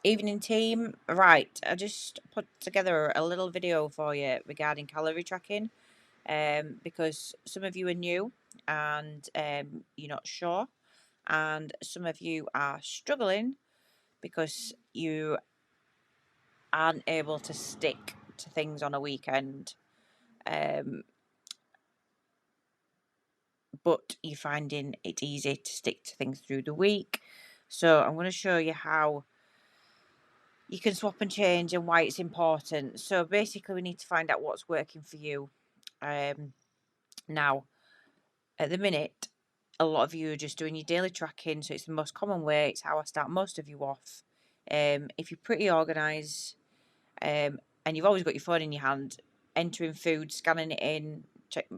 Evening team, right, I just put together a little video for you regarding calorie tracking because some of you are new and you're not sure, and some of you are struggling because you aren't able to stick to things on a weekend, but you're finding it easy to stick to things through the week. So I'm going to show you how you can swap and change and why it's important. So basically we need to find out what's working for you. Now, at the minute, a lot of you are just doing your daily tracking, so it's the most common way. It's how I start most of you off. If you're pretty organised, and you've always got your phone in your hand, entering food, scanning it in,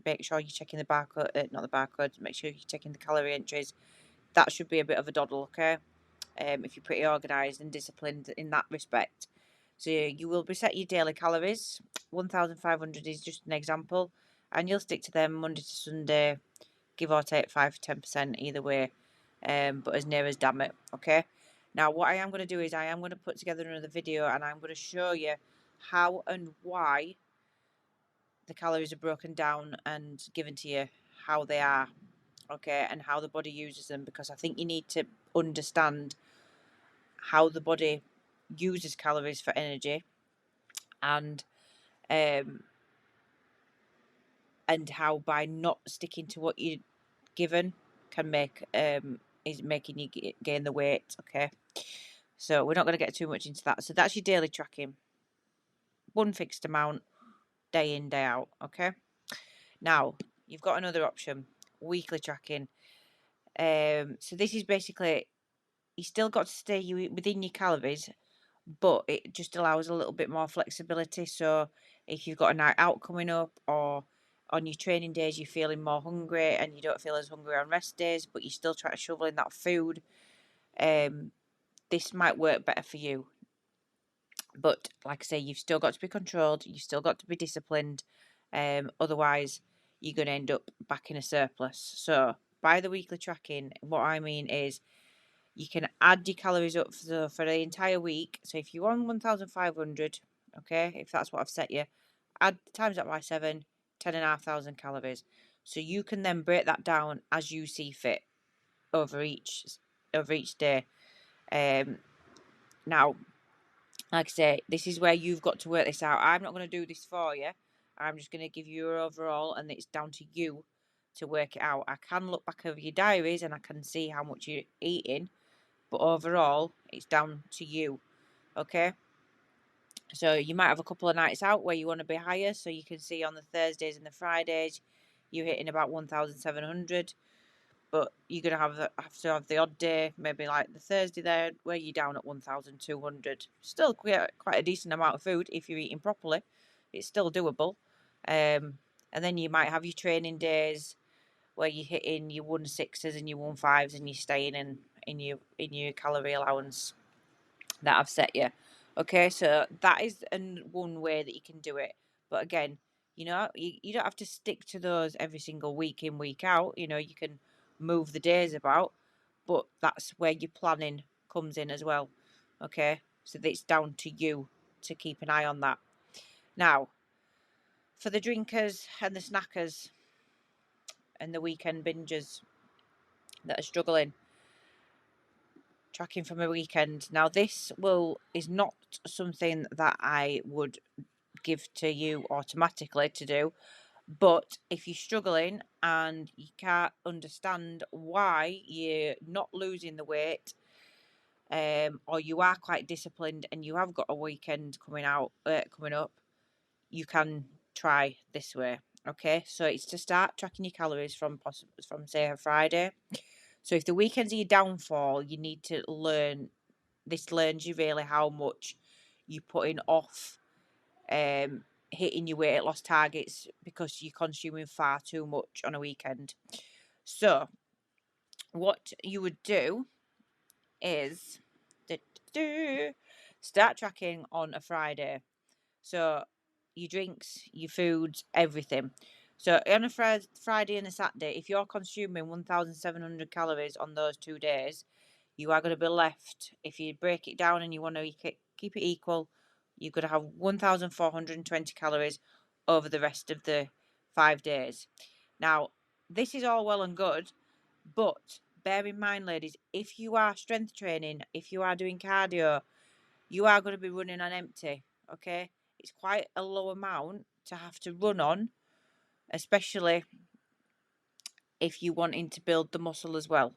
make sure you're checking the barcode, not the barcode, make sure you're checking the calorie entries. That should be a bit of a doddle, okay? If you're pretty organised and disciplined in that respect. So you will reset your daily calories. 1,500 is just an example, and you'll stick to them Monday to Sunday, give or take 5 to 10% either way, but as near as damn it, okay? Now what I am going to do is I am going to put together another video and I'm going to show you how and why the calories are broken down and given to you, how they are, okay, and how the body uses them, because I think you need to understand how the body uses calories for energy, and um and how by not sticking to what you're given can make is making you gain the weight, okay? So we're not going to get too much into that. So that's your daily tracking, one fixed amount, day in day out, okay? Now you've got another option, weekly tracking. So this is basically, you still got to stay within your calories, but it just allows a little bit more flexibility. So if you've got a night out coming up, or on your training days you're feeling more hungry and you don't feel as hungry on rest days, but you still try to shovel in that food, this might work better for you. But like I say, you've still got to be controlled, you've still got to be disciplined, otherwise you're going to end up back in a surplus. So by the weekly tracking, what I mean is you can add your calories up for the entire week. So if you're on 1,500, okay, if that's what I've set you, add times that by 7, 10,500 calories. So you can then break that down as you see fit over each day. Now, like I say, this is where you've got to work this out. I'm not going to do this for you. I'm just going to give you your overall, and it's down to you to work it out. I can look back over your diaries and I can see how much you're eating, but overall it's down to you, okay? So you might have a couple of nights out where you want to be higher, so you can see on the Thursdays and the Fridays you're hitting about 1,700, but you're gonna have to have the odd day, maybe like the Thursday there, where you're down at 1,200. Still quite a decent amount of food if you're eating properly. It's still doable. And then you might have your training days where you're hitting your 1.6s and your 1.5s, and you're staying in your calorie allowance that I've set you. Okay, so that is one way that you can do it. But again, you don't have to stick to those every single week in, week out. You can move the days about, but that's where your planning comes in as well. Okay, so it's down to you to keep an eye on that. Now, for the drinkers and the snackers and the weekend bingers that are struggling, tracking from a weekend. Now, this is not something that I would give to you automatically to do, but if you're struggling and you can't understand why you're not losing the weight, or you are quite disciplined and you have got a weekend coming up, you can try this way. Okay, so it's to start tracking your calories from say a Friday. So if the weekends are your downfall, you need to learn. This learns you really how much you're putting off hitting your weight loss targets because you're consuming far too much on a weekend. So what you would do is start tracking on a Friday. So your drinks, your foods, everything. So on a Friday and a Saturday, if you're consuming 1,700 calories on those 2 days, you are going to be left, if you break it down and you want to keep it equal, you're going to have 1,420 calories over the rest of the 5 days. Now, this is all well and good, but bear in mind, ladies, if you are strength training, if you are doing cardio, you are going to be running on empty, okay? It's quite a low amount to have to run on, especially if you're wanting to build the muscle as well,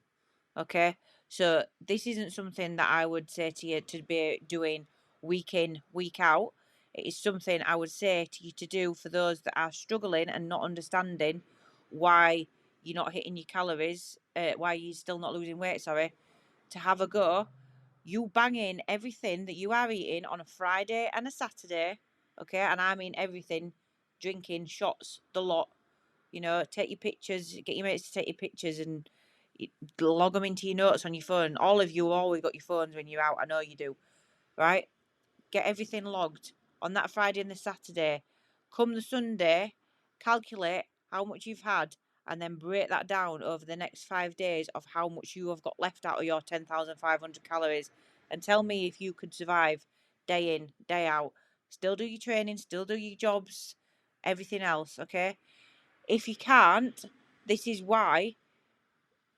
okay? So this isn't something that I would say to you to be doing week in, week out. It is something I would say to you to do for those that are struggling and not understanding why you're not hitting your calories, why you're still not losing weight, sorry, to have a go. You bang in everything that you are eating on a Friday and a Saturday, okay? And I mean everything, drinking, shots, the lot. You know, take your pictures, get your mates to take your pictures and log them into your notes on your phone. All of you always got your phones when you're out. I know you do, right? Get everything logged on that Friday and the Saturday. Come the Sunday, calculate how much you've had and then break that down over the next 5 days of how much you have got left out of your 10,500 calories and tell me if you could survive day in, day out. Still do your training, still do your jobs, everything else, okay? If you can't, this is why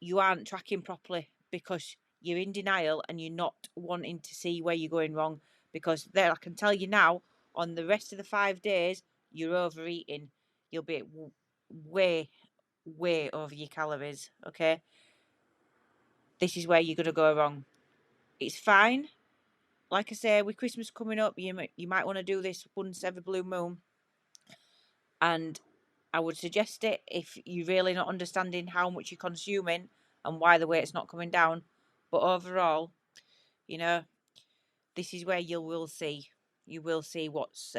you aren't tracking properly, because you're in denial and you're not wanting to see where you're going wrong. Because there, I can tell you now, on the rest of the 5 days, you're overeating. You'll be way, way over your calories, okay? This is where you're going to go wrong. It's fine. Like I say, with Christmas coming up, you might want to do this once every blue moon. And I would suggest it if you're really not understanding how much you're consuming and why the weight's not coming down. But overall, you know, this is where you will see what's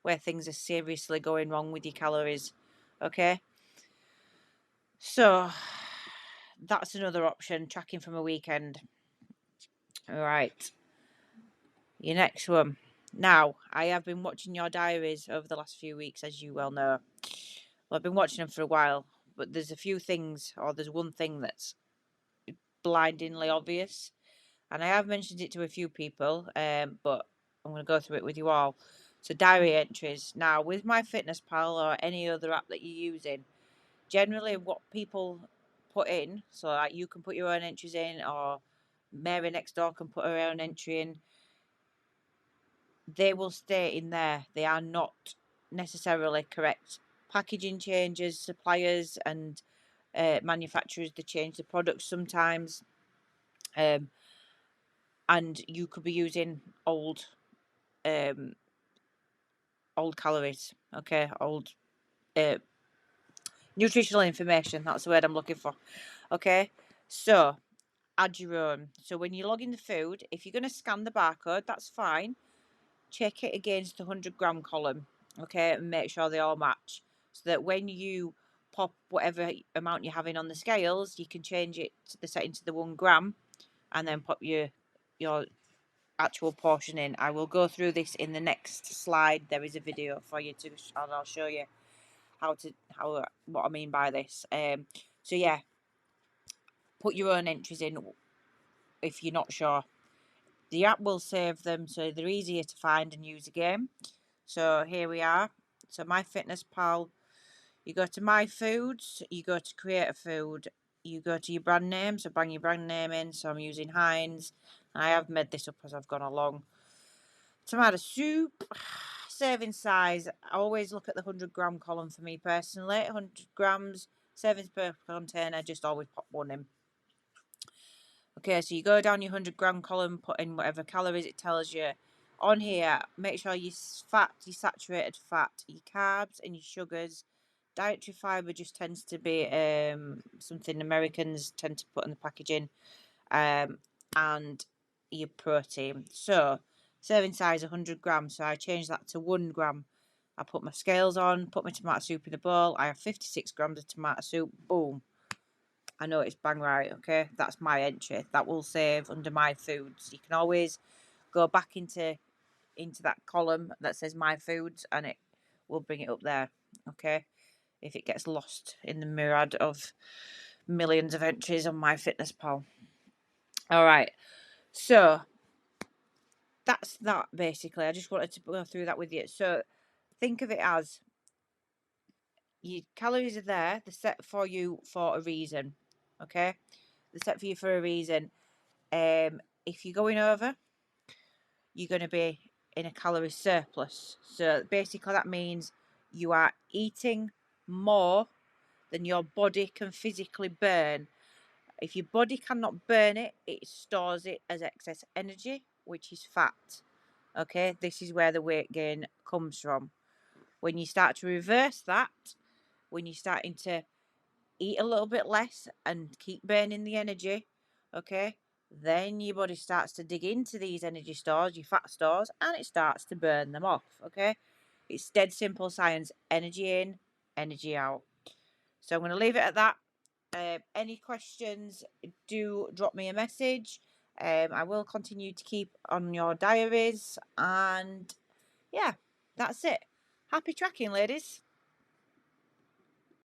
where things are seriously going wrong with your calories. Okay, so that's another option, tracking from a weekend. All right, your next one. Now, I have been watching your diaries over the last few weeks, as you well know. Well, I've been watching them for a while, but there's a few things, or there's one thing that's blindingly obvious, and I have mentioned it to a few people, but I'm going to go through it with you all. So, diary entries. Now, with MyFitnessPal or any other app that you're using, generally what people put in, so like you can put your own entries in, or Mary next door can put her own entry in, they will stay in there. They are not necessarily correct. Packaging changes, suppliers and manufacturers, they change the products sometimes, and you could be using old calories, okay, old uh, nutritional information. That's the word I'm looking for. Okay, so add your own. So when you log in the food, if you're going to scan the barcode, that's fine. Check it against the 100-gram column, okay, and make sure they all match, so that when you pop whatever amount you're having on the scales, you can change it to the setting to the 1 gram, and then pop your actual portion in. I will go through this in the next slide. There is a video for you to, and I'll show you what I mean by this. So yeah, put your own entries in if you're not sure. The app will save them so they're easier to find and use again. So here we are. So MyFitnessPal, you go to My Foods, you go to Create a Food, you go to your brand name, so bang your brand name in. So I'm using Heinz. I have made this up as I've gone along. Tomato soup, serving size. I always look at the 100-gram column for me personally. 100 grams, servings per container, just always pop one in. Okay, so you go down your 100-gram column, put in whatever calories it tells you. On here, make sure your fat, your saturated fat, your carbs and your sugars. Dietary fibre just tends to be something Americans tend to put in the packaging. And your protein. So, serving size 100 grams. So I changed that to 1 gram. I put my scales on, put my tomato soup in a bowl. I have 56 grams of tomato soup. Boom. I know it's bang right, okay? That's my entry. That will save under My Foods. You can always go back into that column that says My Foods and it will bring it up there, okay? If it gets lost in the myriad of millions of entries on MyFitnessPal. All right. So that's that basically. I just wanted to go through that with you. So think of it as your calories are there. They're set for you for a reason. Okay? They're set for you for a reason. If you're going over, you're going to be in a calorie surplus. So basically that means you are eating more than your body can physically burn. If your body cannot burn it, it stores it as excess energy, which is fat. Okay, this is where the weight gain comes from. When you start to reverse that, when you're starting to eat a little bit less and keep burning the energy, okay, then your body starts to dig into these energy stores, your fat stores, and it starts to burn them off, okay? It's dead simple science. Energy in, energy out. So I'm going to leave it at that. Any questions, do drop me a message. I will continue to keep on your diaries. And yeah, that's it. Happy tracking, ladies.